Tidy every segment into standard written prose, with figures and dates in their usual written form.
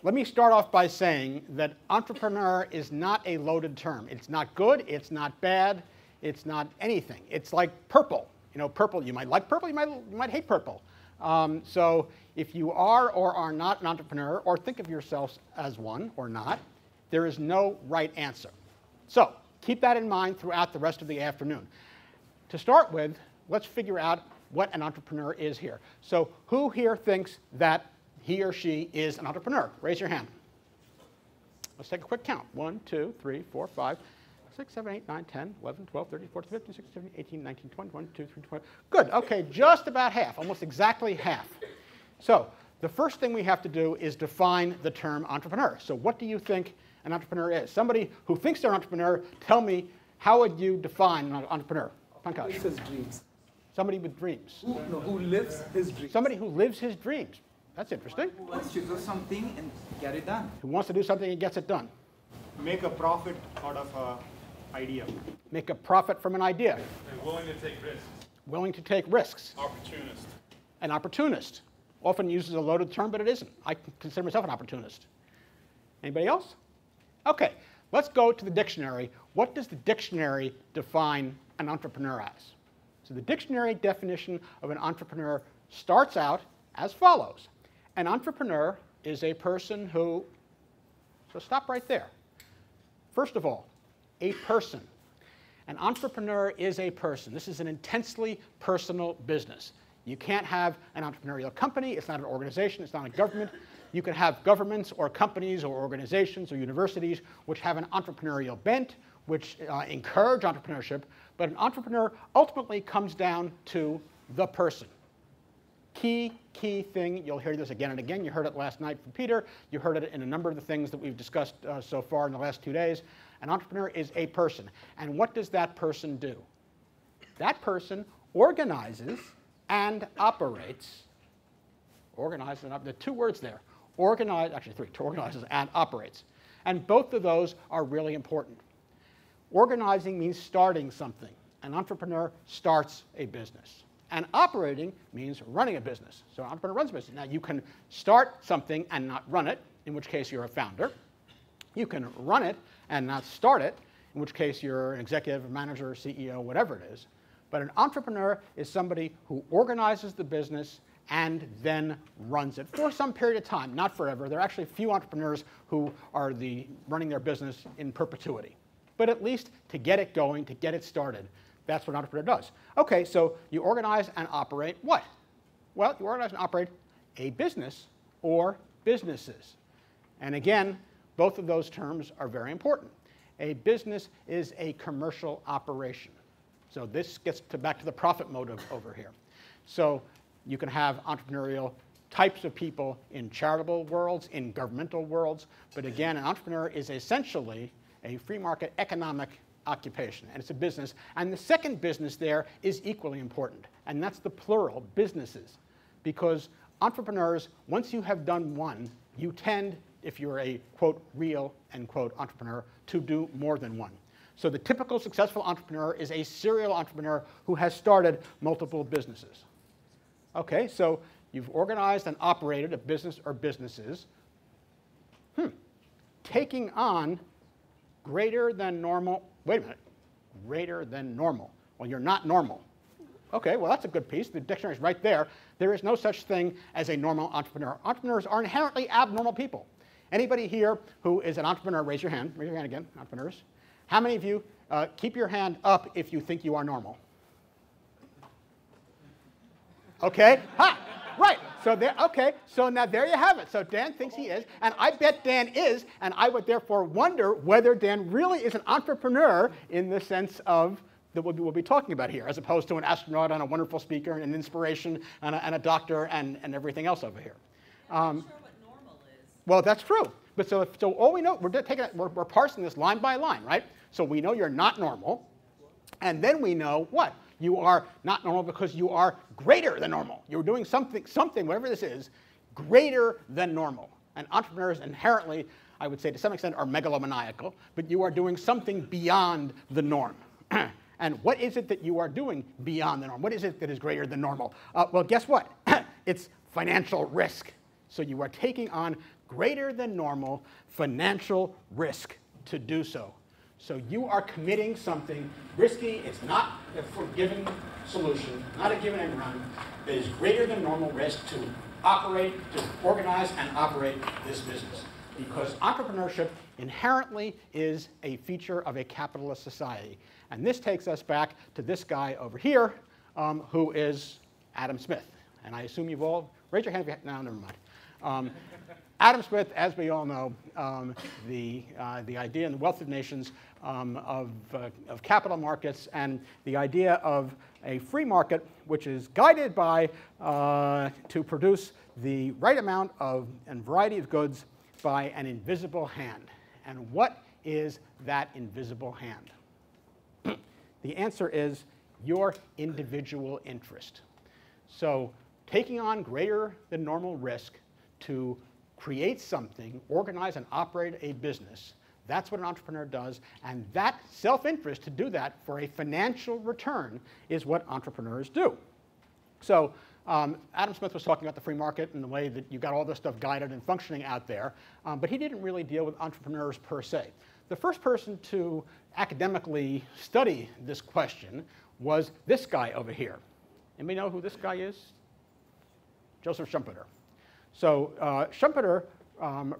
let me start off by saying that entrepreneur is not a loaded term. It's not good, it's not bad, it's not anything. It's like purple. You know, purple, you might like purple, you might hate purple. So if you are or are not an entrepreneur, or think of yourselves as one or not, there is no right answer. So keep that in mind throughout the rest of the afternoon. To start with, let's figure out what an entrepreneur is here. So who here thinks that he or she is an entrepreneur? Raise your hand. Let's take a quick count. 1, 2, 3, 4, 5, 6, 7, 8, 9, 10, 11, 12, 13, 14, 15, 16, 17, 18, 19, 20, 1, 2, 3, 4. Good. Okay, just about half, almost exactly half. So the first thing we have to do is define the term entrepreneur. So what do you think an entrepreneur is? Somebody who thinks they're an entrepreneur, tell me, how would you define an entrepreneur? Pankaj. Who lives his dreams. Somebody with dreams. Who lives his dreams. Somebody who lives his dreams. That's interesting. Who wants to do something and get it done. Who wants to do something and gets it done. Make a profit out of an idea. Make a profit from an idea. And willing to take risks. Willing to take risks. Opportunist. An opportunist. Often uses a loaded term, but it isn't. I consider myself an opportunist. Anybody else? Okay, let's go to the dictionary. What does the dictionary define an entrepreneur as? So the dictionary definition of an entrepreneur starts out as follows. An entrepreneur is a person who, so stop right there. First of all, a person. An entrepreneur is a person. This is an intensely personal business. You can't have an entrepreneurial company. It's not an organization. It's not a government. You can have governments or companies or organizations or universities which have an entrepreneurial bent, which encourage entrepreneurship. But an entrepreneur ultimately comes down to the person. Key thing, you'll hear this again and again. You heard it last night from Peter. You heard it in a number of the things that we've discussed so far in the last 2 days. An entrepreneur is a person. And what does that person do? That person organizes and operates. Organizes and operates. There are 2 words there. Organize, actually 3, organizes and operates. And both of those are really important. Organizing means starting something. An entrepreneur starts a business. And operating means running a business. So an entrepreneur runs a business. Now you can start something and not run it, in which case you're a founder. You can run it and not start it, in which case you're an executive, manager, CEO, whatever it is. But an entrepreneur is somebody who organizes the business and then runs it for some period of time, not forever. There are actually few entrepreneurs who are running their business in perpetuity. But at least to get it going, to get it started, that's what an entrepreneur does. Okay, so you organize and operate what? Well, you organize and operate a business or businesses. And again, both of those terms are very important. A business is a commercial operation. So this gets back to the profit motive over here. So you can have entrepreneurial types of people in charitable worlds, in governmental worlds. But again, an entrepreneur is essentially a free market economic occupation, and it's a business. And the second business there is equally important, and that's the plural, businesses. Because entrepreneurs, once you have done one, you tend, if you're a, quote, real, end quote, entrepreneur, to do more than one. So the typical successful entrepreneur is a serial entrepreneur who has started multiple businesses. Okay, so you've organized and operated a business or businesses, taking on greater than normal, wait a minute, greater than normal. Well, you're not normal. Okay, well, that's a good piece. The dictionary is right there. There is no such thing as a normal entrepreneur. Entrepreneurs are inherently abnormal people. Anybody here who is an entrepreneur, raise your hand. Raise your hand again, entrepreneurs. How many of you, keep your hand up if you think you are normal? Okay, right. So there, okay, so now there you have it. So Dan thinks he is, and I bet Dan is, and I would therefore wonder whether Dan really is an entrepreneur in the sense of that we'll be talking about here, as opposed to an astronaut and a wonderful speaker and an inspiration and a doctor and everything else over here. I'm not sure what normal is. Well, that's true. But so all we know, we're parsing this line by line, right? So we know you're not normal, and then we know what? You are not normal because you are greater than normal. You're doing something, whatever this is, greater than normal. And entrepreneurs inherently, I would say to some extent, are megalomaniacal, but you are doing something beyond the norm. And what is it that you are doing beyond the norm? What is it that is greater than normal? Well, guess what? It's financial risk. So you are taking on greater than normal financial risk to do so. So you are committing something risky. It's not a forgiven solution, not a given end run. It is greater than normal risk to operate, to organize and operate this business. Because entrepreneurship inherently is a feature of a capitalist society. And this takes us back to this guy over here, who is Adam Smith. And I assume you've all, raise your hand if you have, no, never mind. Adam Smith, as we all know, the idea in the Wealth of Nations of capital markets and the idea of a free market which is guided by to produce the right amount of and variety of goods by an invisible hand. And what is that invisible hand? The answer is your individual interest. So taking on greater than normal risk to create something, organize and operate a business, that's what an entrepreneur does, and that self-interest to do that for a financial return is what entrepreneurs do. So Adam Smith was talking about the free market and the way that you got all this stuff guided and functioning out there, but he didn't really deal with entrepreneurs per se. The first person to academically study this question was this guy over here. Anybody know who this guy is? Joseph Schumpeter. So Schumpeter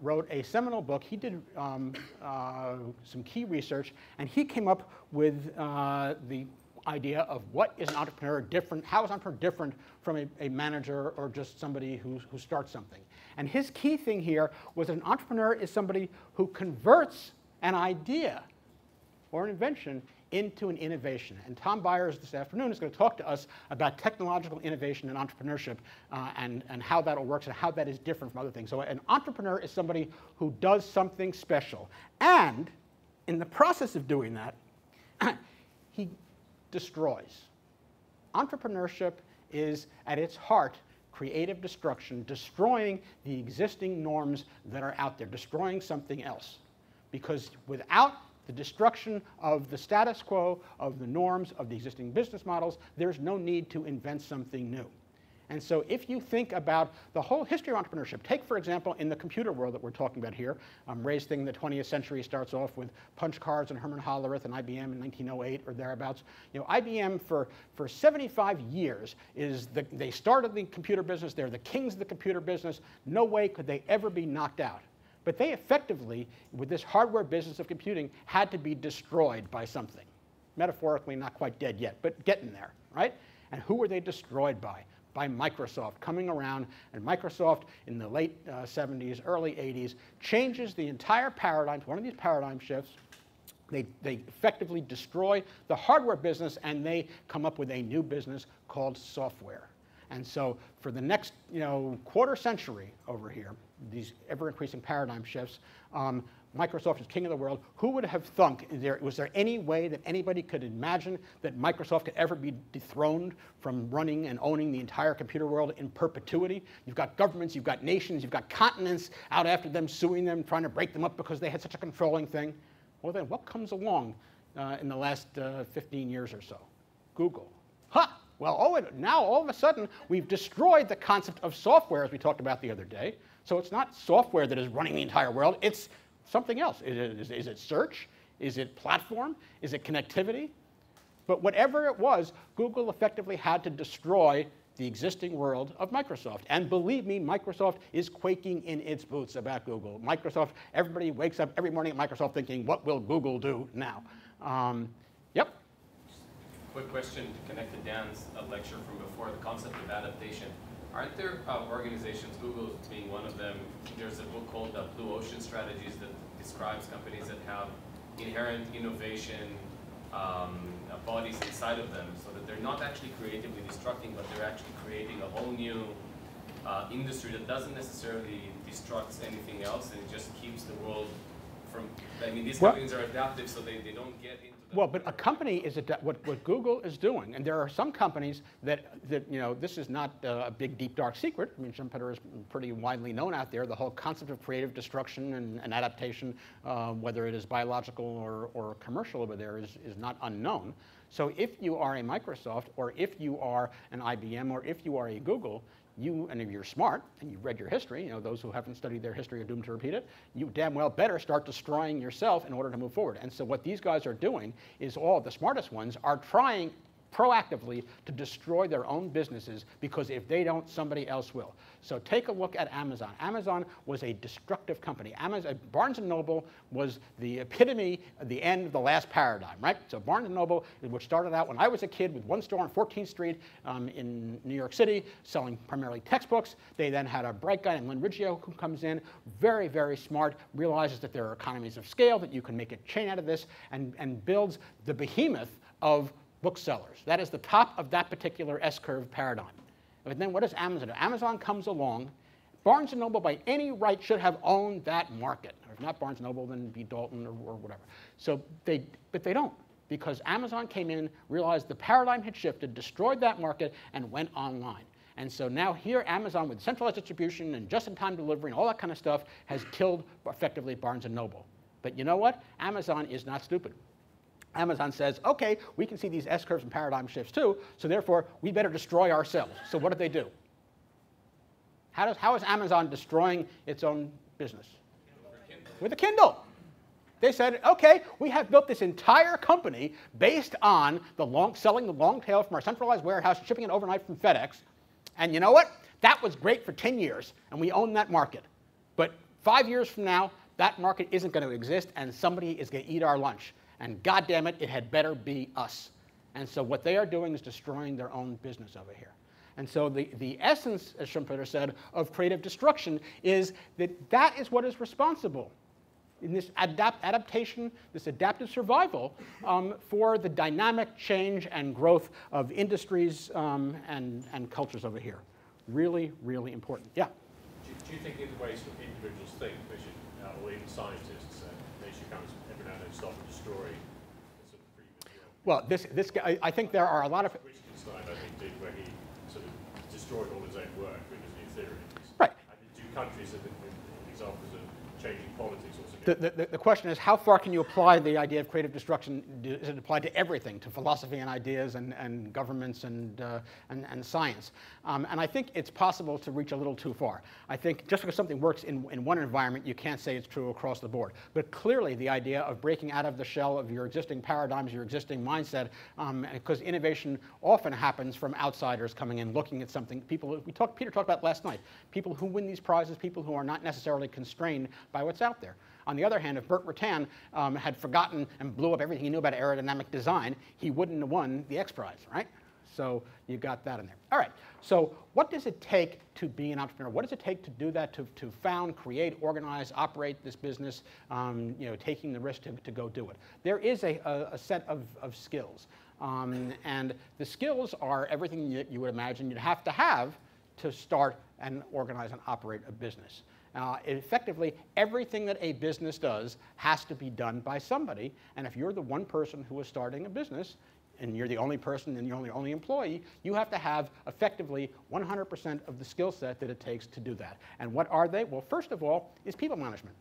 wrote a seminal book. He did some key research, and he came up with the idea of what is an entrepreneur different, how is an entrepreneur different from a manager or just somebody who starts something. And his key thing here was that an entrepreneur is somebody who converts an idea or an invention into an innovation. And Tom Byers this afternoon is going to talk to us about technological innovation and entrepreneurship and how that all works and how that is different from other things. So an entrepreneur is somebody who does something special. And in the process of doing that, he destroys. Entrepreneurship is, at its heart, creative destruction, destroying the existing norms that are out there, destroying something else. Because without the destruction of the status quo, of the norms, of the existing business models, there's no need to invent something new. And so if you think about the whole history of entrepreneurship, take, for example, in the computer world that we're talking about here, Ray's thing in the 20th century starts off with punch cards and Herman Hollerith and IBM in 1908 or thereabouts. You know, IBM for 75 years they started the computer business. They're the kings of the computer business. No way could they ever be knocked out. But they effectively, with this hardware business of computing, had to be destroyed by something. Metaphorically, not quite dead yet, but getting there, right? And who were they destroyed by? By Microsoft coming around, and Microsoft in the late 70s, early 80s, changes the entire paradigm, one of these paradigm shifts. They effectively destroy the hardware business, and they come up with a new business called software. And so for the next quarter century over here, these ever-increasing paradigm shifts, Microsoft is king of the world. Who would have thunk, was there any way that anybody could imagine that Microsoft could ever be dethroned from running and owning the entire computer world in perpetuity? You've got governments, you've got nations, you've got continents out after them, suing them, trying to break them up because they had such a controlling thing. Well then, what comes along in the last 15 years or so? Google. Ha! Well, now all of a sudden, we've destroyed the concept of software, as we talked about the other day. So it's not software that is running the entire world. It's something else. Is it search? Is it platform? Is it connectivity? But whatever it was, Google effectively had to destroy the existing world of Microsoft. And believe me, Microsoft is quaking in its boots about Google. Microsoft, everybody wakes up every morning at Microsoft thinking, what will Google do now? Yep. Quick question to connect to Dan's lecture from before, the concept of adaptation. Aren't there organizations, Google being one of them, there's a book called Blue Ocean Strategies that describes companies that have inherent innovation bodies inside of them, so that they're not actually creatively destructing, but they're actually creating a whole new industry that doesn't necessarily destruct anything else, and it just keeps the world from, I mean, these companies are adaptive, so they don't get into the... Well, but a company is, what Google is doing, and there are some companies that this is not a big, deep, dark secret. I mean, Schumpeter is pretty widely known out there. The whole concept of creative destruction and adaptation, whether it is biological or commercial over there, is not unknown. So if you are a Microsoft, or if you are an IBM, or if you are a Google, and if you're smart and you've read your history, you know, those who haven't studied their history are doomed to repeat it, you damn well better start destroying yourself in order to move forward. And so what these guys are doing is all the smartest ones are trying proactively to destroy their own businesses, because if they don't, somebody else will. So take a look at Amazon. Amazon was a destructive company. Barnes & Noble was the epitome of the end of the last paradigm, right? So Barnes & Noble, which started out when I was a kid with one store on 14th Street in New York City, selling primarily textbooks. They then had a bright guy named Lynn Riggio who comes in, very, very smart, realizes that there are economies of scale, that you can make a chain out of this, and builds the behemoth of booksellers. That is the top of that particular S-curve paradigm. But then what does Amazon do? Amazon comes along. Barnes & Noble, by any right, should have owned that market. Or if not Barnes & Noble, then be Dalton or whatever. But they don't, because Amazon came in, realized the paradigm had shifted, destroyed that market, and went online. And so now here, Amazon, with centralized distribution and just-in-time delivery and all that kind of stuff, has killed, effectively, Barnes & Noble. But you know what? Amazon is not stupid. Amazon says, okay, we can see these S-curves and paradigm shifts too, so therefore we better destroy ourselves. So what do? How is Amazon destroying its own business? With a Kindle. They said, okay, we have built this entire company based on selling the long tail from our centralized warehouse, shipping it overnight from FedEx. And you know what? That was great for 10 years, and we own that market. But 5 years from now, that market isn't going to exist, and somebody is going to eat our lunch. And God damn it, it had better be us. And so what they are doing is destroying their own business over here. And so the essence, as Schumpeter said, of creative destruction is that is what is responsible in this adaptation, this adaptive survival for the dynamic change and growth of industries and cultures over here. Really, really important. Yeah? Do you think in the ways that individuals think they should, or even scientists, they should kind of every now and then stop and destroy sort of free material? Well, this guy, I think there are a lot of... Wittgenstein, I think, did, where he sort of destroyed all his own work with his new theories. Right. I think two countries are examples of changing politics also. The question is, how far can you apply the idea of creative destruction? Is it applied to everything, to philosophy and ideas and governments and science? And I think it's possible to reach a little too far. I think just because something works in one environment, you can't say it's true across the board. But clearly, the idea of breaking out of the shell of your existing paradigms, your existing mindset, because innovation often happens from outsiders coming in, looking at something. Peter talked about last night. People who win these prizes, people who are not necessarily constrained by what's out there. On the other hand, if Burt Rutan had forgotten and blew up everything he knew about aerodynamic design, he wouldn't have won the X Prize, right? So you got that in there. All right, so what does it take to be an entrepreneur? What does it take to do that, to found, create, organize, operate this business, taking the risk to go do it? There is a set of skills. And the skills are everything that you would imagine you'd have to start and organize and operate a business. Effectively, everything that a business does has to be done by somebody. And if you're the one person who is starting a business, and you're the only person and you're the only employee, you have to have effectively 100% of the skill set that it takes to do that. And what are they? Well, first of all, is people management.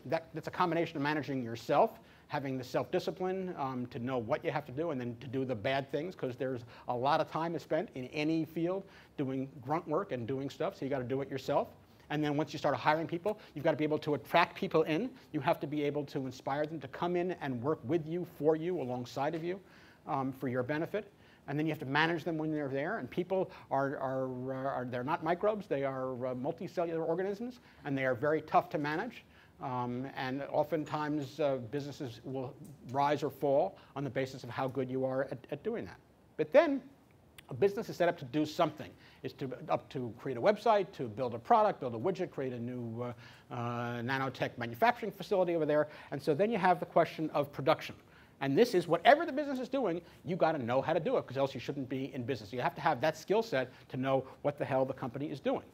That's a combination of managing yourself, having the self-discipline to know what you have to do, and then to do the bad things, because there's a lot of time is spent in any field doing grunt work and doing stuff, so you got to do it yourself. And then once you start hiring people, you've got to be able to attract people in. You have to be able to inspire them to come in and work with you, for you, alongside of you, for your benefit. And then you have to manage them when they're there. And people they're not microbes, they are multicellular organisms, and they are very tough to manage. And oftentimes businesses will rise or fall on the basis of how good you are at doing that. But then a business is set up to do something. It's up to create a website, to build a product, build a widget, create a new nanotech manufacturing facility over there. And so then you have the question of production. And this is whatever the business is doing, you got to know how to do it, because else you shouldn't be in business. You have to have that skill set to know what the hell the company is doing.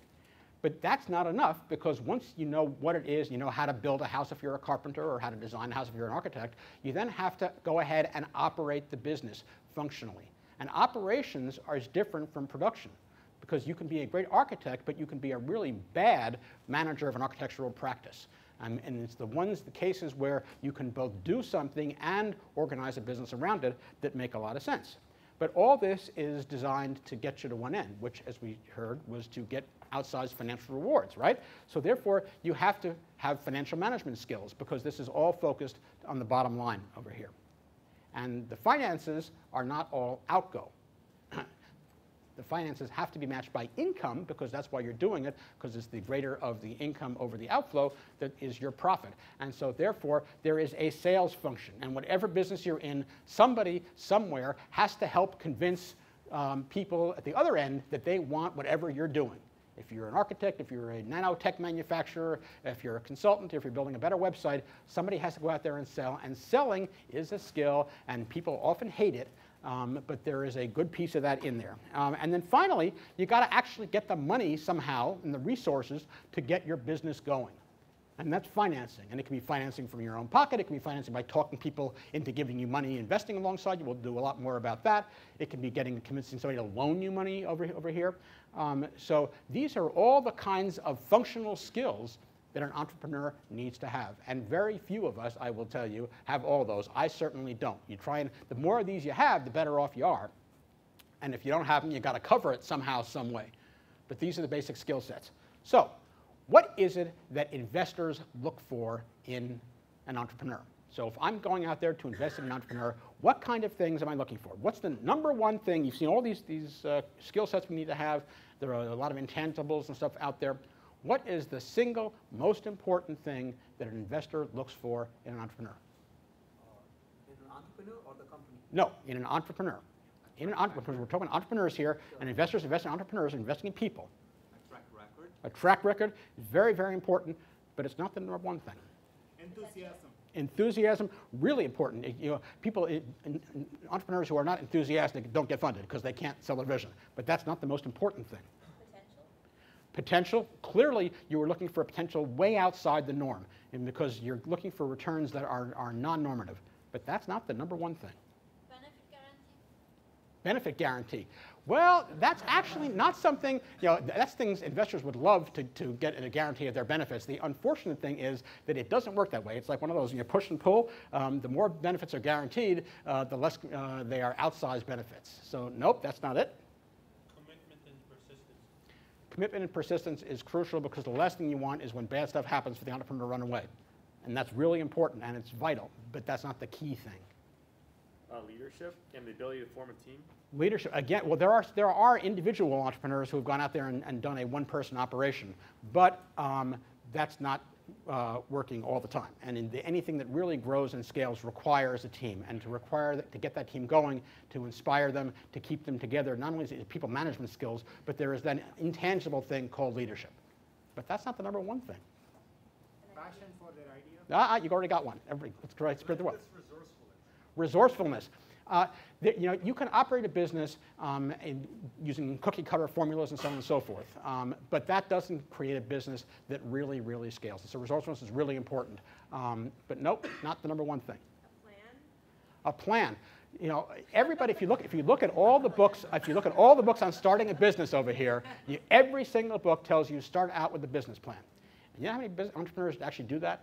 But that's not enough, because once you know what it is, you know how to build a house if you're a carpenter, or how to design a house if you're an architect, you then have to go ahead and operate the business functionally. And operations are different from production, because you can be a great architect, but you can be a really bad manager of an architectural practice. And it's the cases where you can both do something and organize a business around it that make a lot of sense. But all this is designed to get you to one end, which, as we heard, was to get outsized financial rewards, right? So therefore, you have to have financial management skills because this is all focused on the bottom line over here. And the finances are not all outgo. The finances have to be matched by income because that's why you're doing it, because it's the greater of the income over the outflow that is your profit. And so therefore, there is a sales function. And whatever business you're in, somebody somewhere has to help convince people at the other end that they want whatever you're doing. If you're an architect, if you're a nanotech manufacturer, if you're a consultant, if you're building a better website, somebody has to go out there and sell. And selling is a skill, and people often hate it. But there is a good piece of that in there. And then finally, you've got to actually get the money somehow and the resources to get your business going. And that's financing. And it can be financing from your own pocket. It can be financing by talking people into giving you money, investing alongside you. We'll do a lot more about that. It can be convincing somebody to loan you money over here. So these are all the kinds of functional skills that an entrepreneur needs to have. And very few of us, I will tell you, have all those. I certainly don't. You try and, the more of these you have, the better off you are. And if you don't have them, you've got to cover it somehow, some way. But these are the basic skill sets. So what is it that investors look for in an entrepreneur? So if I'm going out there to invest in an entrepreneur, what kind of things am I looking for? What's the number one thing? You've seen all these skill sets we need to have. There are a lot of intangibles and stuff out there. What is the single most important thing that an investor looks for in an entrepreneur? In an entrepreneur or the company? No, in an entrepreneur. In an entrepreneur, we're talking entrepreneurs here, and investors invest in entrepreneurs, investing in people. A track record. A track record is very, very important, but it's not the number one thing. Enthusiasm. Enthusiasm, really important. Entrepreneurs who are not enthusiastic don't get funded because they can't sell their vision. But that's not the most important thing. Potential, clearly you were looking for a potential way outside the norm, and because you're looking for returns that are non-normative. But that's not the number one thing. Benefit guarantee? Benefit guarantee. Well, that's actually not something, that's things investors would love to get a guarantee of their benefits. The unfortunate thing is that it doesn't work that way. It's like one of those, push and pull. The more benefits are guaranteed, the less they are outsized benefits. So nope, that's not it. Commitment and persistence is crucial because the last thing you want is when bad stuff happens for the entrepreneur to run away. And that's really important and it's vital, but that's not the key thing. Leadership and the ability to form a team? Leadership, again, well, there are individual entrepreneurs who have gone out there and done a one-person operation, but that's not working all the time. And anything that really grows and scales requires a team, and to get that team going, to inspire them, to keep them together, not only is it people management skills, but there is that intangible thing called leadership. But that's not the number one thing. Passion for their idea. You've already got one. Let's try to spread the word. Resourcefulness. You can operate a business using cookie-cutter formulas and so on and so forth, but that doesn't create a business that really, really scales. So resourcefulness is really important, but nope, not the number one thing. A plan. Everybody, if you look at all the books, on starting a business over here, every single book tells you start out with a business plan. And you know how many entrepreneurs actually do that?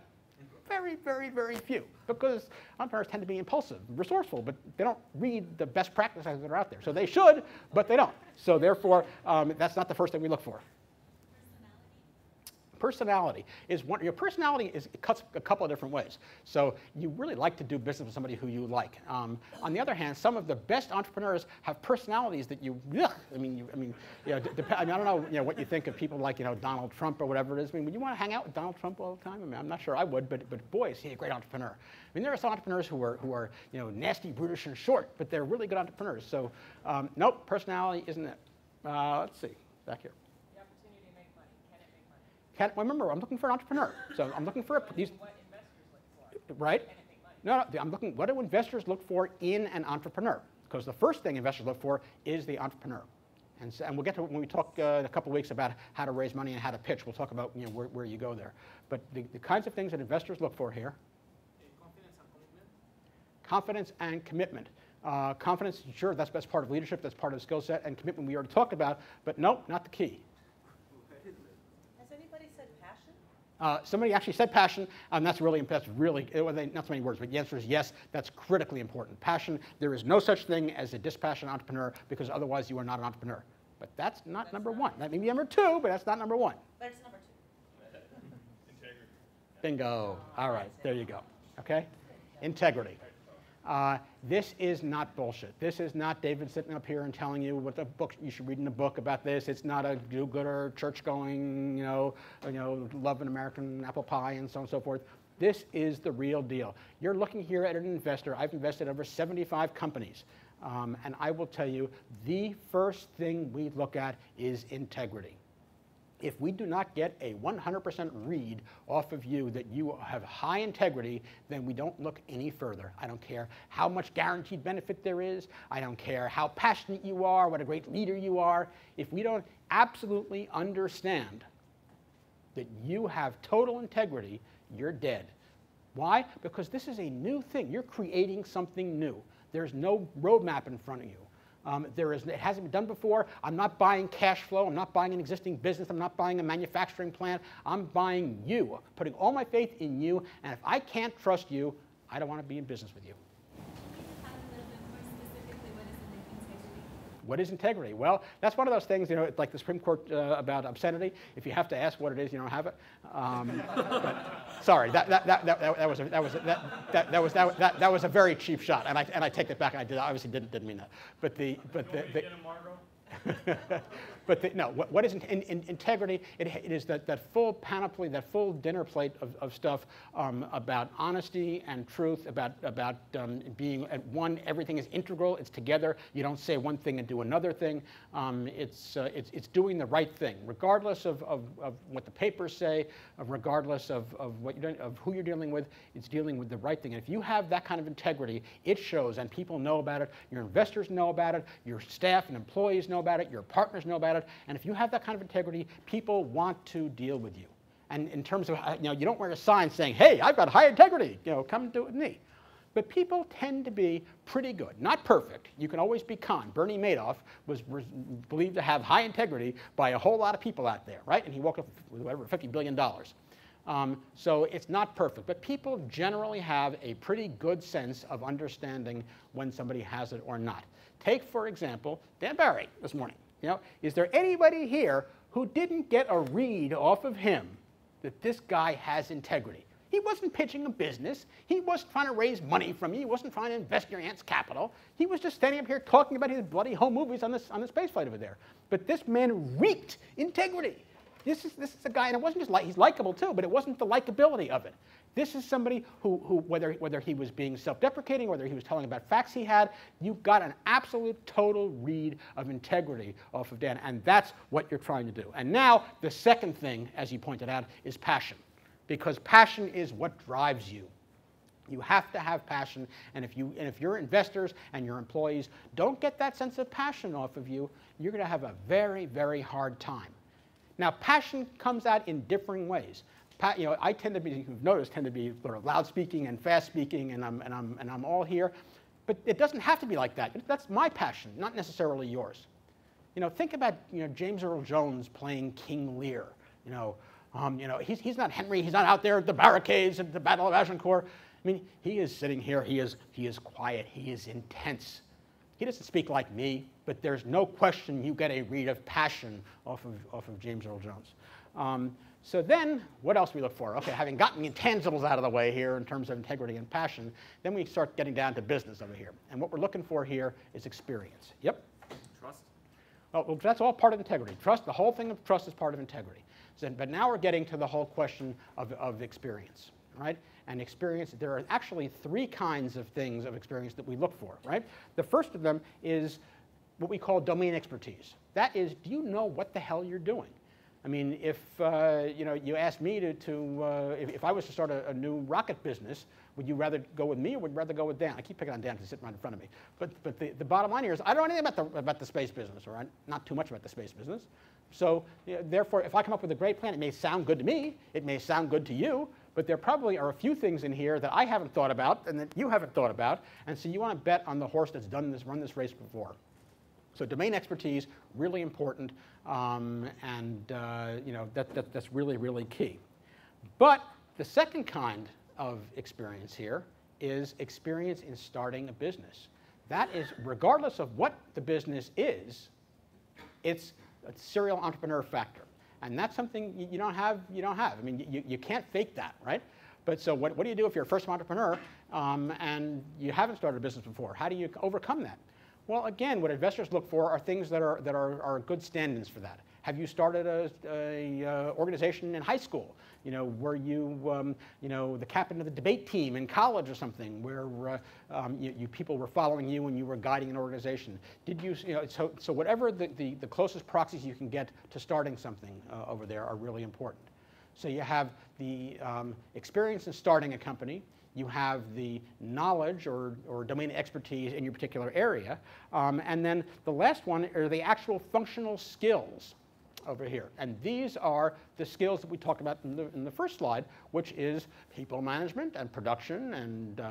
Very, very, very few, because entrepreneurs tend to be impulsive, resourceful, but they don't read the best practices that are out there. So they should, but they don't. So therefore, that's not the first thing we look for. Personality is one. Your personality cuts a couple of different ways. So you really like to do business with somebody who you like. On the other hand, some of the best entrepreneurs have personalities that I don't know, what you think of people like Donald Trump or whatever it is. Would you want to hang out with Donald Trump all the time? I'm not sure I would, but boy, is he a great entrepreneur. There are some entrepreneurs who are nasty, brutish, and short, but they're really good entrepreneurs. So nope, personality isn't it. Let's see, back here. Remember, I'm looking for an entrepreneur. So I'm looking for these. What investors look for. Right? No, I'm looking. What do investors look for in an entrepreneur? Because the first thing investors look for is the entrepreneur. And we'll get to it when we talk in a couple of weeks about how to raise money and how to pitch. We'll talk about where you go there. But the kinds of things that investors look for here. Confidence and commitment. Confidence, sure, that's part of leadership. That's part of the skill set. And commitment we already talked about. But no, not the key. Somebody actually said passion, and that's really, not so many words, but the answer is yes, that's critically important. Passion, there is no such thing as a dispassionate entrepreneur, because otherwise you are not an entrepreneur. But that's not number one. That may be number two, but that's not number one. But it's number 2. Integrity. Bingo. All right, there you go. Okay? Integrity. This is not bullshit. This is not David sitting up here and telling you what the book you should read in a book about this. It's not a do-gooder, church-going, love an American apple pie and so on and so forth. This is the real deal. You're looking here at an investor. I've invested over 75 companies. And I will tell you, the first thing we look at is integrity. If we do not get a 100% read off of you that you have high integrity, then we don't look any further. I don't care how much guaranteed benefit there is. I don't care how passionate you are, what a great leader you are. If we don't absolutely understand that you have total integrity, you're dead. Why? Because this is a new thing. You're creating something new. There's no roadmap in front of you. It hasn't been done before. I'm not buying cash flow. I'm not buying an existing business. I'm not buying a manufacturing plant. I'm buying you, putting all my faith in you. And if I can't trust you, I don't want to be in business with you. What is integrity? Well, that's one of those things, it's like the Supreme Court about obscenity. If you have to ask what it is, you don't have it. But, sorry, that was a very cheap shot, and I take that back. And I obviously didn't mean that. What is integrity? It is that full panoply, that full dinner plate of stuff about honesty and truth, about being at one. Everything is integral. It's together. You don't say one thing and do another thing. It's doing the right thing, regardless of what the papers say, regardless of what you're doing, of who you're dealing with. It's dealing with the right thing. And if you have that kind of integrity, it shows, and people know about it. Your investors know about it. Your staff and employees know about it. Your partners know about it. And if you have that kind of integrity, people want to deal with you. And in terms of, you don't wear a sign saying, hey, I've got high integrity, come and do it with me. But people tend to be pretty good, not perfect. You can always be con. Bernie Madoff was believed to have high integrity by a whole lot of people out there, right? And he woke up with whatever, $50 billion. So it's not perfect, but people generally have a pretty good sense of understanding when somebody has it or not. Take, for example, Dan Barry this morning. Is there anybody here who didn't get a read off of him that this guy has integrity? He wasn't pitching a business. He wasn't trying to raise money from you. He wasn't trying to invest in your aunt's capital. He was just standing up here talking about his bloody home movies on the space flight over there. But this man reeked integrity. This is a guy, and it wasn't just he's likable too, but it wasn't the likability of it. This is somebody who whether he was being self-deprecating, whether he was telling about facts he had, you got an absolute total read of integrity off of Dan, and that's what you're trying to do. And now the second thing, as you pointed out, is passion, because passion is what drives you. You have to have passion, and if your investors and your employees don't get that sense of passion off of you, you're going to have a very, very hard time. Now, passion comes out in differing ways. I tend to be, you've noticed, tend to be sort of loud speaking and fast speaking, and I'm all here. But it doesn't have to be like that. That's my passion, not necessarily yours. Think about James Earl Jones playing King Lear. He's not Henry. He's not out there at the barricades at the Battle of Agincourt. I mean, he is sitting here. He is quiet. He is intense. He doesn't speak like me, but there's no question you get a read of passion off of James Earl Jones. So then, what else we look for? Okay, having gotten the intangibles out of the way here in terms of integrity and passion, then we start getting down to business over here. And what we're looking for here is experience. Yep? Trust. Well, that's all part of integrity. Trust, the whole thing of trust is part of integrity. But now we're getting to the whole question of experience, right? And experience, there are actually three kinds of things of experience that we look for, right? The first of them is what we call domain expertise. That is, do you know what the hell you're doing? I mean, if you asked me if I was to start a new rocket business, would you rather go with me or would you rather go with Dan? I keep picking on Dan because he's sitting right in front of me. But the bottom line here is I don't know anything about the space business, or not too much about the space business. So therefore, if I come up with a great plan, it may sound good to me, it may sound good to you, but there probably are a few things in here that I haven't thought about and that you haven't thought about, and so you want to bet on the horse that's run this race before. So domain expertise, really important, that's really, really key. But the second kind of experience here is experience in starting a business. That is, regardless of what the business is, it's a serial entrepreneur factor. And that's something you don't have. I mean, you can't fake that, right? But so what do you do if you're a first entrepreneur and you haven't started a business before? How do you overcome that? Well, again, what investors look for are things that are good stand-ins for that. Have you started a organization in high school? Were you the captain of the debate team in college or something, where you people were following you and you were guiding an organization? Did you, so whatever the closest proxies you can get to starting something over there are really important. So you have the experience in starting a company. You have the knowledge or domain expertise in your particular area. And then the last one are the actual functional skills over here. And these are the skills that we talked about in the first slide, which is people management and production and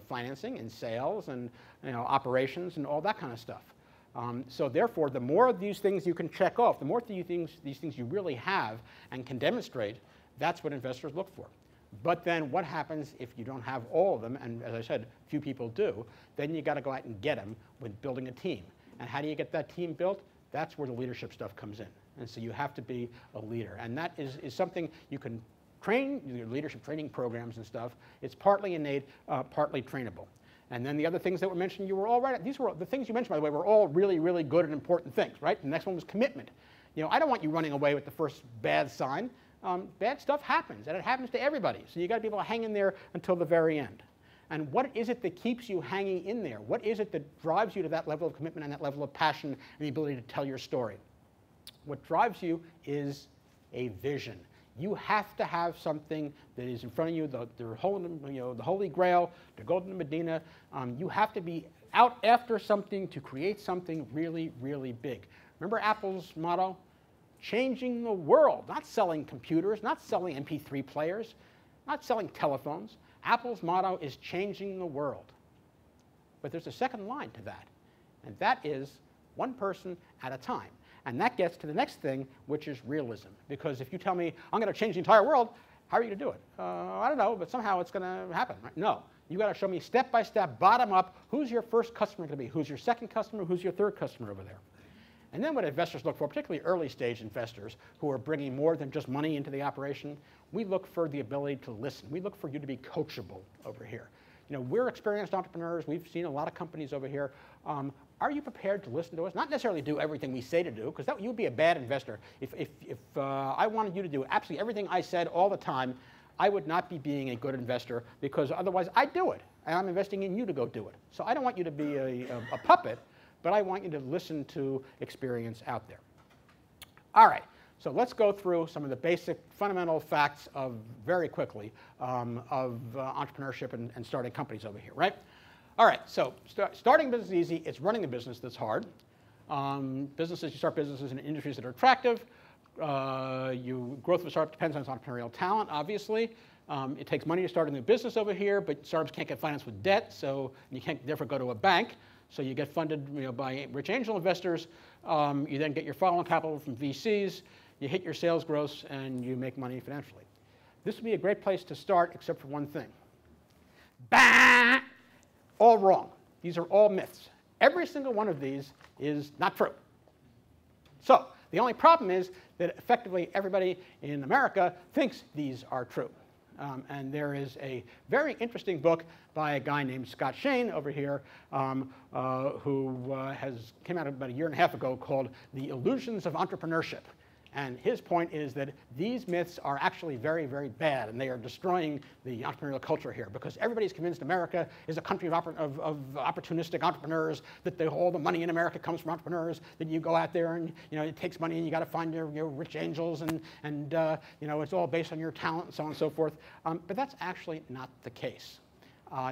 financing and sales and operations and all that kind of stuff. So therefore, the more of these things you can check off, the more these things you really have and can demonstrate, that's what investors look for. But then what happens if you don't have all of them, and as I said, few people do, then you got to go out and get them with building a team. And how do you get that team built? That's where the leadership stuff comes in. And so you have to be a leader. And that is something you can train, your leadership training programs and stuff. It's partly innate, partly trainable. And then the other things that were mentioned, you were all right. These were the things you mentioned, by the way, were all really, really good and important things, right? The next one was commitment. I don't want you running away with the first bad sign. Bad stuff happens, and it happens to everybody. So you got to be able to hang in there until the very end. And what is it that keeps you hanging in there? What is it that drives you to that level of commitment and that level of passion and the ability to tell your story? What drives you is a vision. You have to have something that is in front of you, the Holy Grail, the Golden Medina. You have to be out after something to create something really, really big. Remember Apple's motto? Changing the world, not selling computers, not selling MP3 players, not selling telephones. Apple's motto is changing the world. But there's a second line to that, and that is one person at a time. And that gets to the next thing, which is realism. Because if you tell me, I'm going to change the entire world, how are you going to do it? I don't know, but somehow it's going to happen. Right? No, you got to show me step by step, bottom up, who's your first customer going to be? Who's your second customer? Who's your third customer over there? And then what investors look for, particularly early stage investors who are bringing more than just money into the operation, we look for the ability to listen. We look for you to be coachable over here. We're experienced entrepreneurs. We've seen a lot of companies over here. Are you prepared to listen to us? Not necessarily do everything we say to do, because you would be a bad investor. If I wanted you to do absolutely everything I said all the time, I would not be being a good investor, because otherwise I'd do it. And I'm investing in you to go do it. So I don't want you to be a puppet, but I want you to listen to experience out there. All right, so let's go through some of the basic fundamental facts very quickly of entrepreneurship and starting companies over here, right? All right, so starting a business is easy. It's running a business that's hard. You start businesses in industries that are attractive. Growth of a startup depends on its entrepreneurial talent, obviously. It takes money to start a new business over here, but startups can't get financed with debt, so you can't therefore go to a bank. So you get funded by rich angel investors. You then get your follow-on capital from VCs. You hit your sales gross, and you make money financially. This would be a great place to start, except for one thing. Bah! All wrong. These are all myths. Every single one of these is not true. So the only problem is that effectively everybody in America thinks these are true. And there is a very interesting book by a guy named Scott Shane over here who came out about a year and a half ago called The Illusions of Entrepreneurship. And his point is that these myths are actually very, very bad, and they are destroying the entrepreneurial culture here, because everybody's convinced America is a country of opportunistic entrepreneurs, that all the money in America comes from entrepreneurs, that you go out there and it takes money and you got to find your rich angels, and it's all based on your talent and so on and so forth. But that's actually not the case.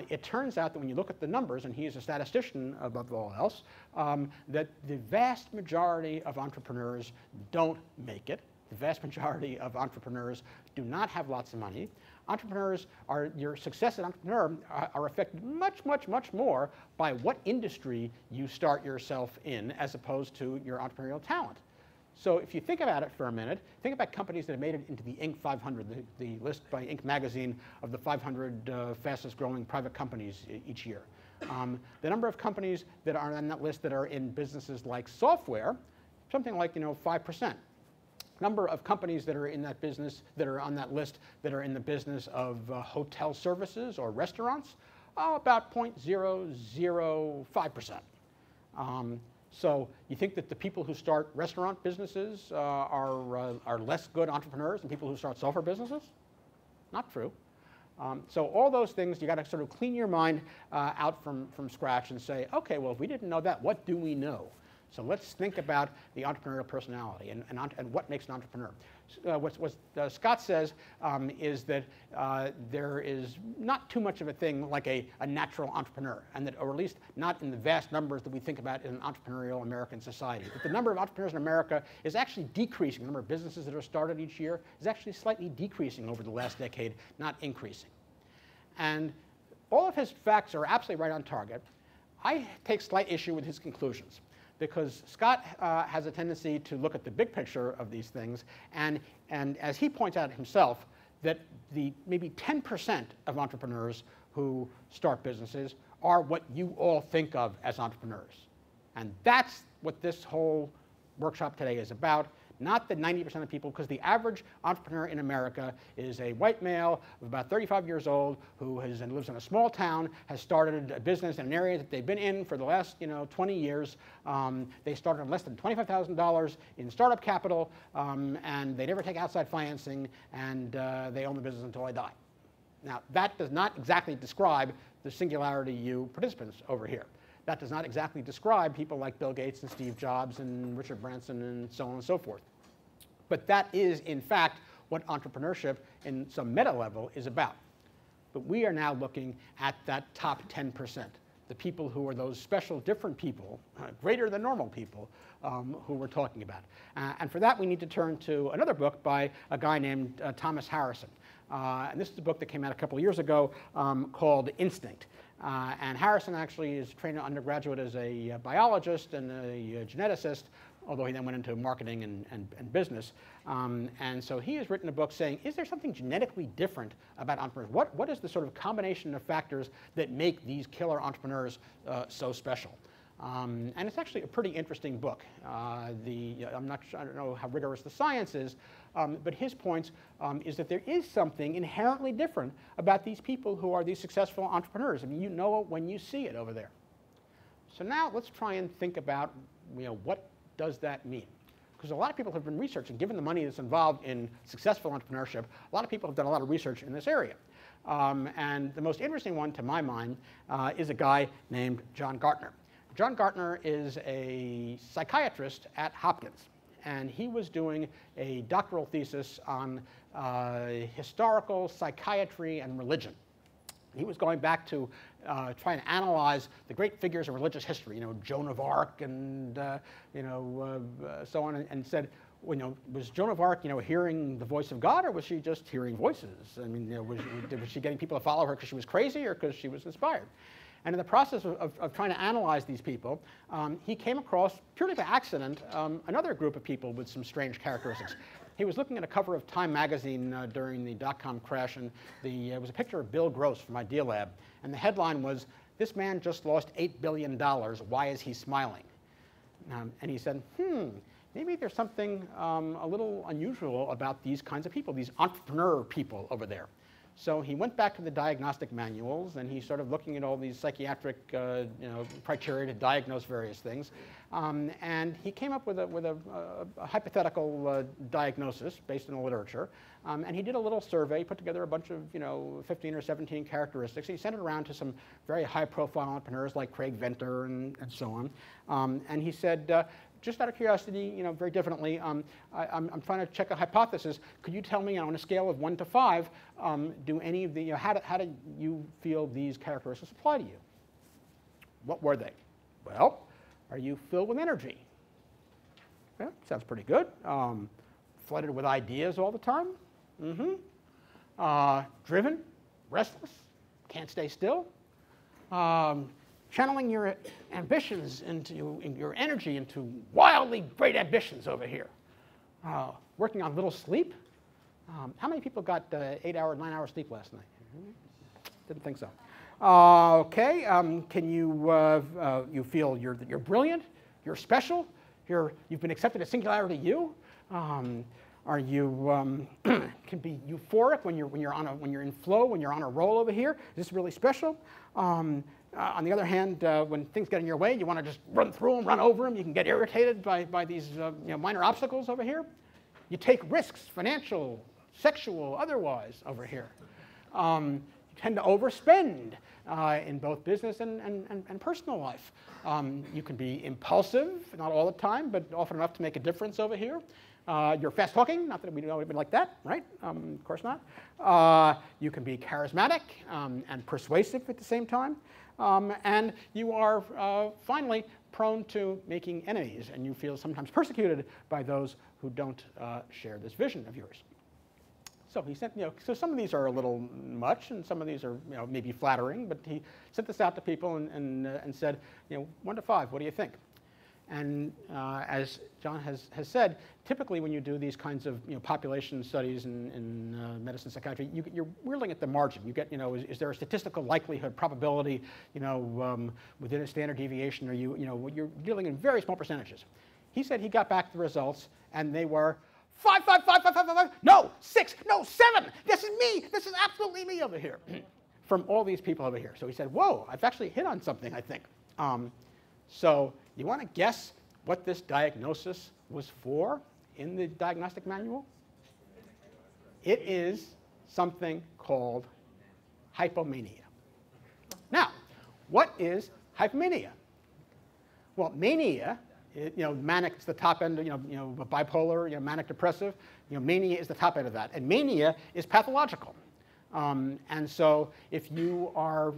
It turns out that when you look at the numbers, and he's a statistician above all else, that the vast majority of entrepreneurs don't make it. The vast majority of entrepreneurs do not have lots of money. Your success as an entrepreneur are affected much, much, much more by what industry you start yourself in as opposed to your entrepreneurial talent. So if you think about it for a minute, think about companies that have made it into the Inc. 500, the list by Inc. magazine of the 500 fastest growing private companies each year. The number of companies that are on that list that are in businesses like software, something like 5%. Number of companies that are in that business, that are on that list, that are in the business of hotel services or restaurants, about 0.005%. So you think that the people who start restaurant businesses are less good entrepreneurs than people who start software businesses? Not true. So all those things, you got to sort of clean your mind out from scratch and say, okay, well, if we didn't know that, what do we know? So let's think about the entrepreneurial personality and what makes an entrepreneur. What Scott says is that there is not too much of a thing like a natural entrepreneur, and that, or at least not in the vast numbers that we think about in an entrepreneurial American society. That the number of entrepreneurs in America is actually decreasing. The number of businesses that are started each year is actually slightly decreasing over the last decade, not increasing. And all of his facts are absolutely right on target. I take slight issue with his conclusions, because Scott has a tendency to look at the big picture of these things, and as he points out himself, that the maybe 10% of entrepreneurs who start businesses are what you all think of as entrepreneurs. And that's what this whole workshop today is about. Not the 90% of people, because the average entrepreneur in America is a white male of about 35 years old who lives in a small town, has started a business in an area that they've been in for the last 20 years. They started on less than $25,000 in startup capital, and they never take outside financing, and they own the business until they die. Now, that does not exactly describe the Singularity U participants over here. That does not exactly describe people like Bill Gates and Steve Jobs and Richard Branson and so on and so forth. But that is, in fact, what entrepreneurship in some meta level is about. But we are now looking at that top 10%, the people who are those special different people, greater than normal people, who we're talking about. And for that, we need to turn to another book by a guy named Thomas Harrison. And this is a book that came out a couple of years ago called Instinct. And Harrison actually is trained undergraduate as a biologist and a geneticist, although he then went into marketing and business. And so he has written a book saying, is there something genetically different about entrepreneurs? What is the sort of combination of factors that make these killer entrepreneurs so special? And it's actually a pretty interesting book. I don't know how rigorous the science is, but his point is that there is something inherently different about these people who are these successful entrepreneurs. I mean, you know it when you see it over there. So now let's try and think about, what does that mean? Because a lot of people have been researching, given the money that's involved in successful entrepreneurship, a lot of people have done a lot of research in this area. And the most interesting one, to my mind, is a guy named John Gartner. John Gartner is a psychiatrist at Hopkins, and he was doing a doctoral thesis on historical psychiatry and religion. He was going back to try and analyze the great figures of religious history, Joan of Arc and so on, and said, was Joan of Arc, hearing the voice of God, or was she just hearing voices? I mean, was she getting people to follow her because she was crazy or because she was inspired? And in the process of trying to analyze these people, he came across, purely by accident, another group of people with some strange characteristics. He was looking at a cover of Time magazine during the dot-com crash, and it was a picture of Bill Gross from Idealab. And the headline was, "This man just lost $8 billion. Why is he smiling?" And he said, maybe there's something a little unusual about these kinds of people, these entrepreneur people over there. So he went back to the diagnostic manuals, and he started looking at all these psychiatric criteria to diagnose various things. And he came up with a hypothetical diagnosis based on the literature. And he did a little survey, put together a bunch of 15 or 17 characteristics. He sent it around to some very high-profile entrepreneurs like Craig Venter and so on. And he said, just out of curiosity, very definitely, I'm trying to check a hypothesis. Could you tell me, on a scale of 1 to 5, do any of the, how do you feel these characteristics apply to you? What were they? Well, are you filled with energy? Yeah, sounds pretty good. Flooded with ideas all the time? Driven? Restless? Can't stay still? Channeling your ambitions your energy into wildly great ambitions over here. Working on little sleep. How many people got 8 hour, 9 hour sleep last night? Didn't think so. Okay, can you feel you're brilliant, you're special, you've been accepted at Singularity U? Are you can be euphoric when you're in flow, when you're on a roll over here? Is this really special? On the other hand, when things get in your way, you want to just run through them, run over them. You can get irritated by these minor obstacles over here. You take risks, financial, sexual, otherwise, over here. You tend to overspend in both business and personal life. You can be impulsive, not all the time, but often enough to make a difference over here. You're fast talking, not that we know anybody like that, right? Of course not. You can be charismatic and persuasive at the same time. And you are finally prone to making enemies, and you feel sometimes persecuted by those who don't share this vision of yours. So he sent, so some of these are a little much, and some of these are, maybe flattering. But he sent this out to people and said, 1 to 5, what do you think? And as John has said, typically when you do these kinds of population studies in medicine, psychiatry, you're whirling at the margin. You get, is there a statistical likelihood, probability, within a standard deviation? Or you're dealing in very small percentages. He said he got back the results, and they were 5, 5, 5, 5, 5, 5, 5, no, 6, no, 7. This is me. This is absolutely me over here. From all these people over here. So he said, whoa, I've actually hit on something, I think. So you want to guess what this diagnosis was for in the diagnostic manual? It is something called hypomania. Now, what is hypomania? Well, mania, manic is the top end, bipolar, manic depressive. Mania is the top end of that. And mania is pathological. And so if you are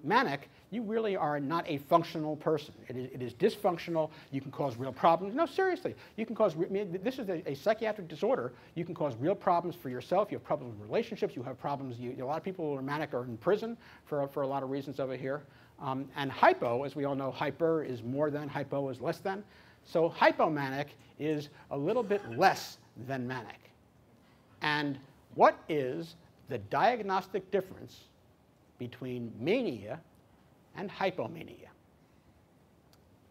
manic, you really are not a functional person. It is dysfunctional. You can cause real problems. No, seriously. You can cause, this is a psychiatric disorder. You can cause real problems for yourself. You have problems with relationships. You have problems, a lot of people who are manic are in prison for a lot of reasons over here. And hypo, as we all know, hyper is more than, hypo is less than. So hypomanic is a little bit less than manic. And what is the diagnostic difference between mania and hypomania?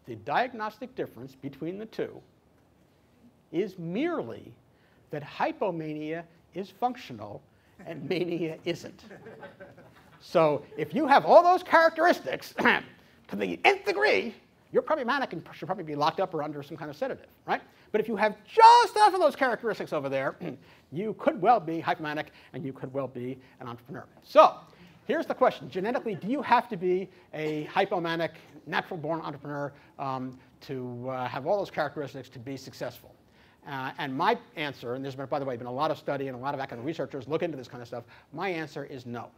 The diagnostic difference between the two is merely that hypomania is functional and mania isn't. So if you have all those characteristics to the nth degree, you're probably manic and should probably be locked up or under some kind of sedative, right? But if you have just enough of those characteristics over there, you could well be hypomanic and you could well be an entrepreneur. So here's the question. Genetically, do you have to be a hypomanic, natural-born entrepreneur to have all those characteristics to be successful? And my answer, and there's been, by the way, been a lot of study and a lot of academic researchers look into this kind of stuff, my answer is no.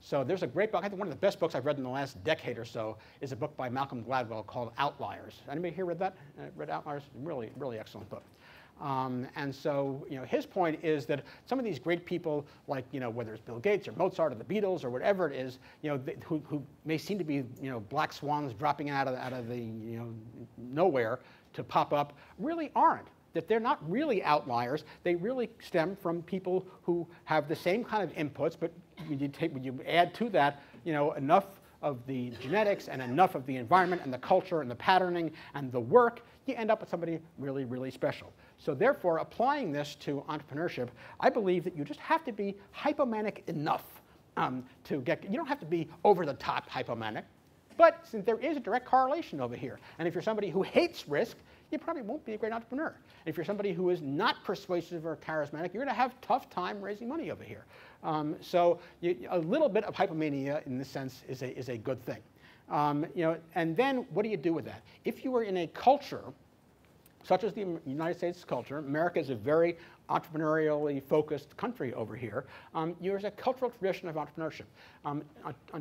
So there's a great book, I think one of the best books I've read in the last decade or so is a book by Malcolm Gladwell called Outliers. Anybody here read that? Read Outliers? Really, really excellent book. And so, his point is that some of these great people, like, whether it's Bill Gates or Mozart or the Beatles or whatever it is, who may seem to be, black swans dropping out of the, nowhere to pop up, really aren't. That they're not really outliers. They really stem from people who have the same kind of inputs, but when you add to that, enough of the genetics and enough of the environment and the culture and the patterning and the work, you end up with somebody really, really special. So therefore, applying this to entrepreneurship, I believe that you just have to be hypomanic enough to get, you don't have to be over the top hypomanic, but since there is a direct correlation over here, and if you're somebody who hates risk, you probably won't be a great entrepreneur. If you're somebody who is not persuasive or charismatic, you're going to have a tough time raising money over here. So a little bit of hypomania in this sense is a good thing. And then what do you do with that? If you were in a culture such as the United States culture, America is a very entrepreneurially focused country over here, there's a cultural tradition of entrepreneurship. On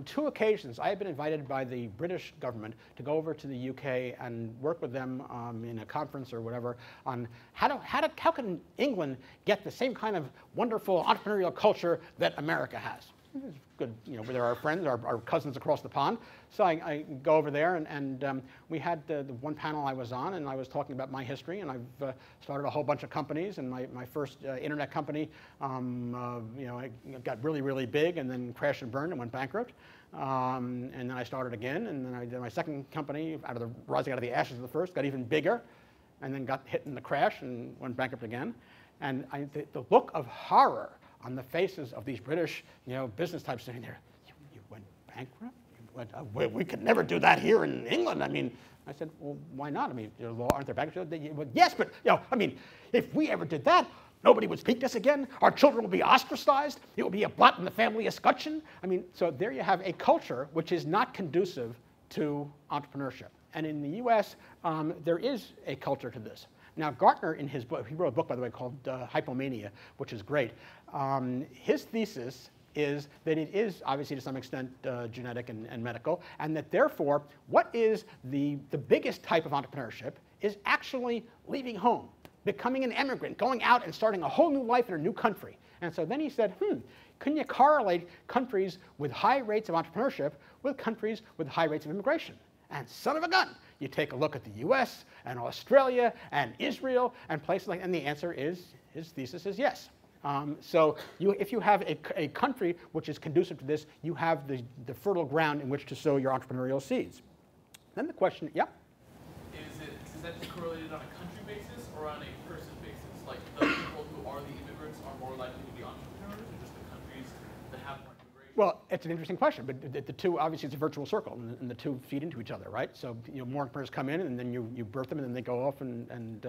2 occasions, I have been invited by the British government to go over to the UK and work with them in a conference or whatever on how can England get the same kind of wonderful entrepreneurial culture that America has. it's good, they're our friends, our cousins across the pond. So I go over there, and we had the one panel I was on, and I was talking about my history, and I've started a whole bunch of companies, and my first internet company, it got really, really big, and then crashed and burned and went bankrupt. And then I started again, and then I did my second company, rising out of the ashes of the first, got even bigger, and then got hit in the crash and went bankrupt again. And the look of horror on the faces of these British, business types sitting there, you went bankrupt? We could never do that here in England. I mean, I said, well, why not? I mean, aren't there bankruptcy? Yes, but if we ever did that, nobody would speak to us again. Our children will be ostracized. It will be a blot in the family escutcheon. I mean, so there you have a culture which is not conducive to entrepreneurship. And in the U.S., there is a culture to this. Now, Gartner, in his book, he wrote a book, by the way, called Hypomania, which is great. His thesis is that it is, obviously, to some extent, genetic and medical, and that, therefore, what is the biggest type of entrepreneurship is actually leaving home, becoming an immigrant, going out and starting a whole new life in a new country. And so then he said, can you correlate countries with high rates of entrepreneurship with countries with high rates of immigration? And son of a gun, you take a look at the US and Australia and Israel and places like that, and the answer is, his thesis is yes. So if you have a country which is conducive to this, you have the fertile ground in which to sow your entrepreneurial seeds. Then the question, yeah? Is that correlated on a country basis or on a person basis? Like the people who are the immigrants are more likely to be entrepreneurs, or just the countries that have more immigration? Well, it's an interesting question, but the two, obviously, it's a virtuous circle, and the two feed into each other, right? So more entrepreneurs come in, and then you birth them, and then they go off, and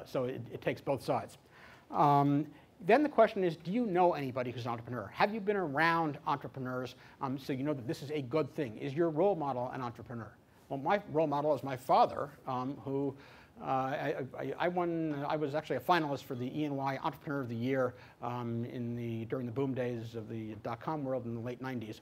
so it takes both sides. Then the question is, do you know anybody who's an entrepreneur? Have you been around entrepreneurs so you know that this is a good thing? Is your role model an entrepreneur? Well, my role model is my father, who I was actually a finalist for the E&Y Entrepreneur of the Year during the boom days of the dot-com world in the late 90s.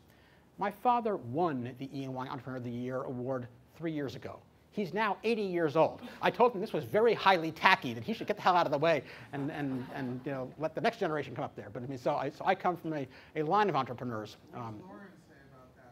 My father won the E&Y Entrepreneur of the Year award 3 years ago. He's now 80 years old. I told him this was very highly tacky, that he should get the hell out of the way and let the next generation come up there. But I mean, so I come from a line of entrepreneurs. What does Lauren say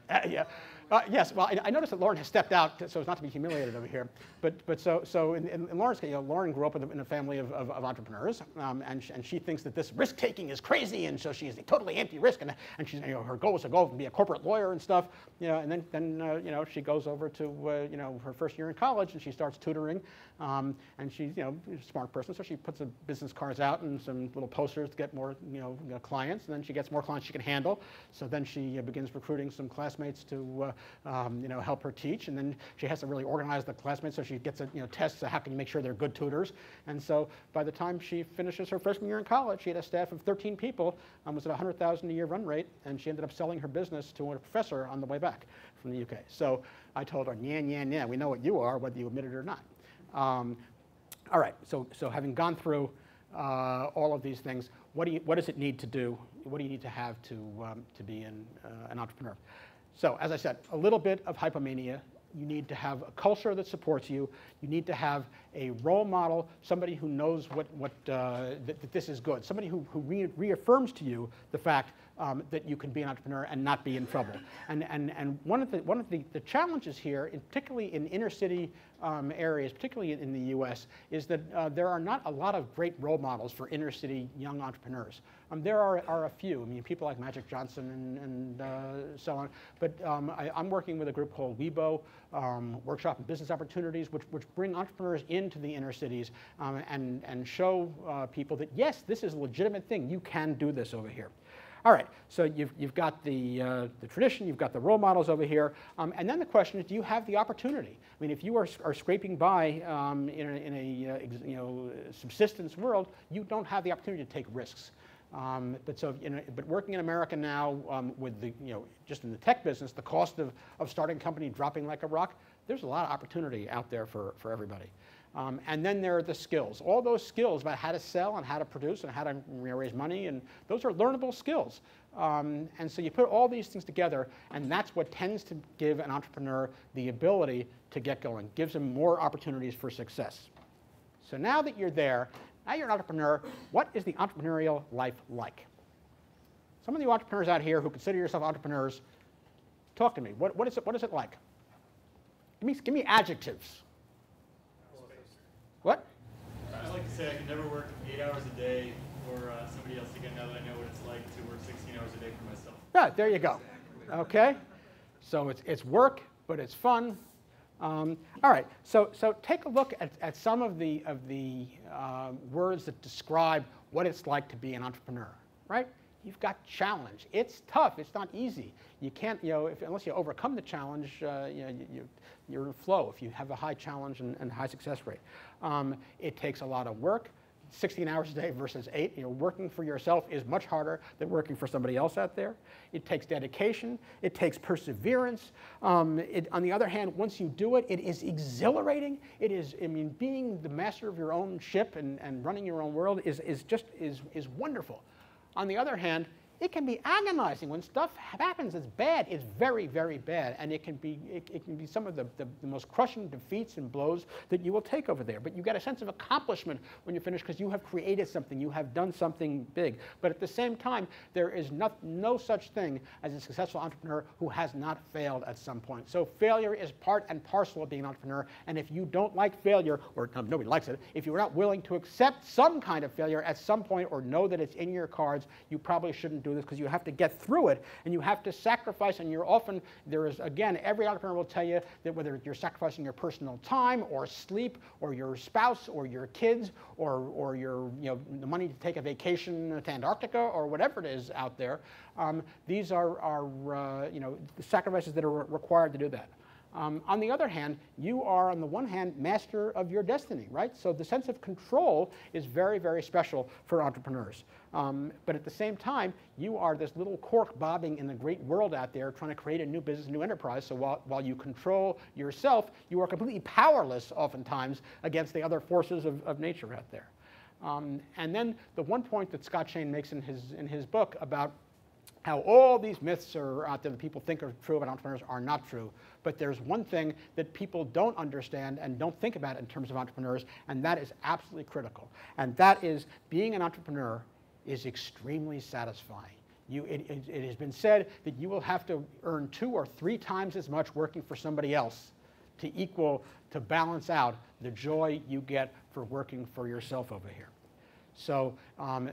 about that? Yes, well, I noticed that Lauren has stepped out so as not to be humiliated over here. But so in Lauren's case, Lauren grew up in a family of entrepreneurs, and she thinks that this risk taking is crazy, and so she's totally anti-risk, and she's her goal is to go and be a corporate lawyer and stuff, and then she goes over to her first year in college, and she starts tutoring, and she's a smart person, so she puts some business cards out and some little posters to get more clients, and then she gets more clients she can handle. So then she begins recruiting some classmates to help her teach, and then she has to really organize the classmates, so she gets tests of how can you make sure they're good tutors. And so by the time she finishes her freshman year in college, she had a staff of 13 people, was at $100,000 a year run rate, and she ended up selling her business to a professor on the way back from the UK. So I told her, yeah, we know what you are, whether you admit it or not. All right, so having gone through all of these things, what does it need to do? What do you need to have to be an entrepreneur? So as I said, a little bit of hypomania. You need to have a culture that supports you. You need to have a role model, somebody who knows that this is good, somebody who reaffirms to you the fact that you can be an entrepreneur and not be in trouble. And one of the challenges here, particularly in inner city areas, particularly in the U.S., is that there are not a lot of great role models for inner city young entrepreneurs. There are a few. I mean, people like Magic Johnson and so on. But I'm working with a group called Weibo, Workshop and Business Opportunities, which bring entrepreneurs into the inner cities and show people that, yes, this is a legitimate thing. You can do this over here. All right, so you've got the tradition, you've got the role models over here, and then the question is, do you have the opportunity? I mean, if you are scraping by in a subsistence world, you don't have the opportunity to take risks. But working in America now with just in the tech business, the cost of starting a company dropping like a rock, there's a lot of opportunity out there for everybody. And then there are the skills. All those skills about how to sell and how to produce and how to raise money, and those are learnable skills. And so you put all these things together, and that's what tends to give an entrepreneur the ability to get going, gives them more opportunities for success. So now that you're there, now you're an entrepreneur, what is the entrepreneurial life like? Some of you entrepreneurs out here who consider yourself entrepreneurs, talk to me. What is it like? Give me adjectives. What? I like to say I can never work 8 hours a day for somebody else again now that I know what it's like to work 16 hours a day for myself. Yeah, there you go. Okay, so it's work, but it's fun. All right, so take a look at some of the words that describe what it's like to be an entrepreneur, right? You've got challenge. It's tough. It's not easy. You can't, unless you overcome the challenge, you're in flow if you have a high challenge and high success rate. It takes a lot of work. 16 hours a day versus 8. Working for yourself is much harder than working for somebody else out there. It takes dedication. It takes perseverance. On the other hand, once you do it, it is exhilarating. It is, being the master of your own ship and running your own world is wonderful. On the other hand, it can be agonizing when stuff happens that's bad. It's very, very bad, and it can be some of the most crushing defeats and blows that you will take over there. But you get a sense of accomplishment when you finish because you have created something, you have done something big. But at the same time, there is no such thing as a successful entrepreneur who has not failed at some point. So failure is part and parcel of being an entrepreneur. And if you don't like failure, or nobody likes it, if you're not willing to accept some kind of failure at some point or know that it's in your cards, you probably shouldn't do this because you have to get through it and you have to sacrifice, and there is, again, every entrepreneur will tell you that whether you're sacrificing your personal time or sleep or your spouse or your kids or your, the money to take a vacation to Antarctica or whatever it is out there, these are the sacrifices that are required to do that. On the other hand, you are, on the one hand, master of your destiny, right? So the sense of control is very, very special for entrepreneurs. But at the same time, you are this little cork bobbing in the great world out there trying to create a new business, new enterprise. So while you control yourself, you are completely powerless oftentimes against the other forces of nature out there. And then the one point that Scott Shane makes in his book about how all these myths are out there that people think are true about entrepreneurs are not true. But there's one thing that people don't understand and don't think about in terms of entrepreneurs, and that is absolutely critical. And that is being an entrepreneur is extremely satisfying. It has been said that you will have to earn 2 or 3 times as much working for somebody else to balance out the joy you get for working for yourself over here. So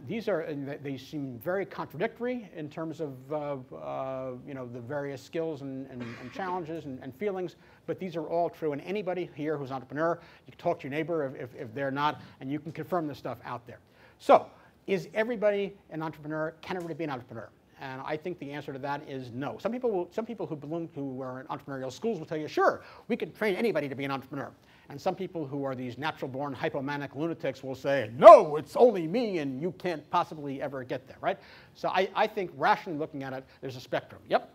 they seem very contradictory in terms of the various skills and challenges and feelings, but these are all true. And anybody here who's an entrepreneur, you can talk to your neighbor if they're not, and you can confirm this stuff out there. So is everybody an entrepreneur? Can everybody be an entrepreneur? And I think the answer to that is no. Some people who are in entrepreneurial schools will tell you, sure, we can train anybody to be an entrepreneur. And some people who are these natural-born hypomanic lunatics will say, no, it's only me, and you can't possibly ever get there, right? So I think rationally looking at it, there's a spectrum. Yep?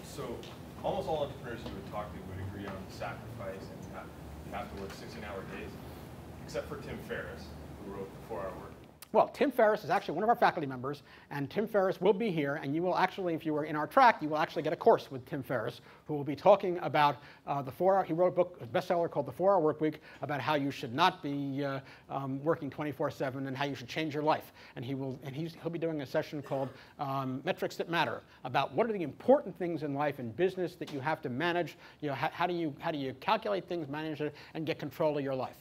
So almost all entrepreneurs you would talk to would agree on sacrifice and you have to work 16-hour days, except for Tim Ferriss, who wrote The 4-Hour Work. Well, Tim Ferriss is actually one of our faculty members, and Tim Ferriss will be here, and you will actually, if you were in our track, you will actually get a course with Tim Ferriss, who will be talking about the 4-hour, he wrote a book, a bestseller called The 4-Hour Work Week, about how you should not be working 24/7 and how you should change your life. And he'll be doing a session called Metrics That Matter, about what are the important things in life and business that you have to manage, how do you calculate things, manage it, and get control of your life.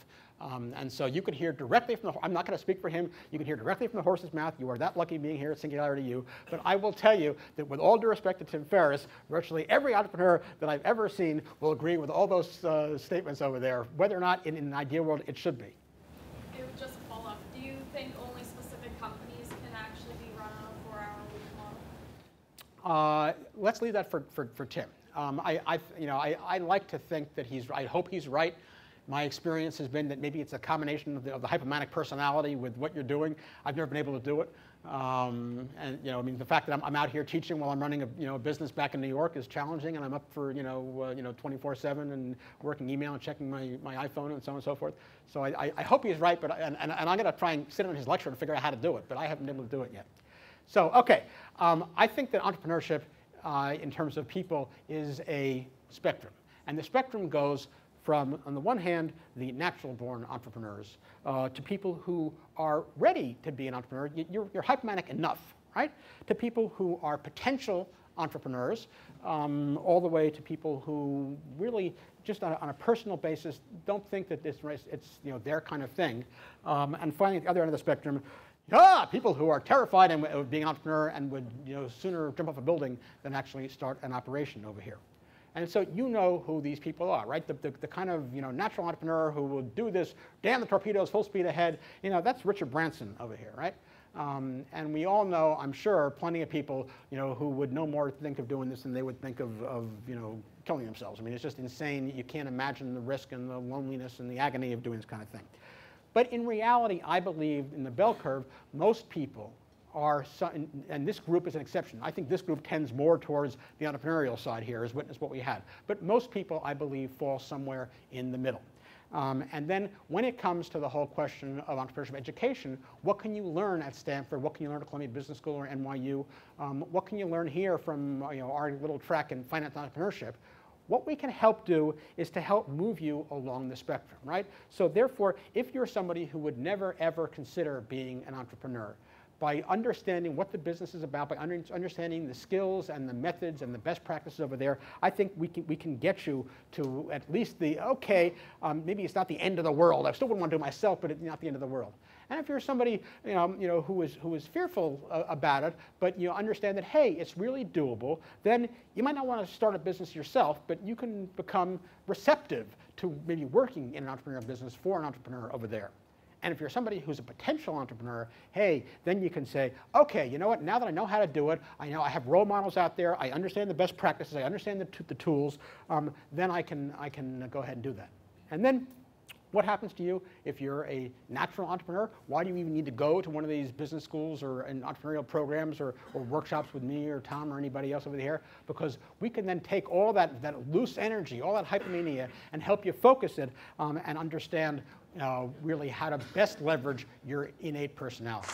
And so you could hear directly from I'm not going to speak for him, you can hear directly from the horse's mouth. You are that lucky being here at Singularity U. But I will tell you that with all due respect to Tim Ferriss, virtually every entrepreneur that I've ever seen will agree with all those statements over there, whether or not in an ideal world it should be. It would just follow up. Do you think only specific companies can actually be run on a 4-hour week model? Let's leave that for Tim. I like to think that I hope he's right. My experience has been that maybe it's a combination of the hypomanic personality with what you're doing. I've never been able to do it. The fact that I'm out here teaching while I'm running a business back in New York is challenging, and I'm up for 24/7 and working email and checking my iPhone and so on and so forth. So I hope he's right, but and I'm going to try and sit on his lecture to figure out how to do it, but I haven't been able to do it yet. So okay, I think that entrepreneurship in terms of people is a spectrum, and the spectrum goes from, on the one hand, the natural-born entrepreneurs to people who are ready to be an entrepreneur. You're hypomanic enough, right? To people who are potential entrepreneurs, all the way to people who really, just on a personal basis, don't think that it's their kind of thing. And finally, at the other end of the spectrum, people who are terrified of being an entrepreneur and would sooner jump off a building than actually start an operation over here. And so you know who these people are, right? The kind of natural entrepreneur who will do this, damn the torpedoes, full speed ahead. That's Richard Branson over here, right? And we all know, I'm sure, plenty of people who would no more think of doing this than they would think of killing themselves. I mean, it's just insane. You can't imagine the risk and the loneliness and the agony of doing this kind of thing. But in reality, I believe in the bell curve, most people are, and this group is an exception. I think this group tends more towards the entrepreneurial side here, as witness what we had. But most people, I believe, fall somewhere in the middle. And then when it comes to the whole question of entrepreneurship education, what can you learn at Stanford? What can you learn at Columbia Business School or NYU? What can you learn here from our little track in finance and entrepreneurship? What we can help do is to help move you along the spectrum, right? So therefore, if you're somebody who would never, ever consider being an entrepreneur, by understanding what the business is about, by understanding the skills and the methods and the best practices over there, I think we can get you to at least the, maybe it's not the end of the world. I still wouldn't want to do it myself, but it's not the end of the world. And if you're somebody who is fearful about it, but you understand that, hey, it's really doable, then you might not want to start a business yourself, but you can become receptive to maybe working in an entrepreneurial business for an entrepreneur over there. And if you're somebody who's a potential entrepreneur, hey, then you can say, okay, you know what, now that I know how to do it, I have role models out there, I understand the best practices, I understand the tools, then I can go ahead and do that. And then what happens to you if you're a natural entrepreneur? Why do you even need to go to one of these business schools or entrepreneurial programs or workshops with me or Tom or anybody else over here? Because we can then take all that loose energy, all that hypomania, and help you focus it and understand really how to best leverage your innate personality.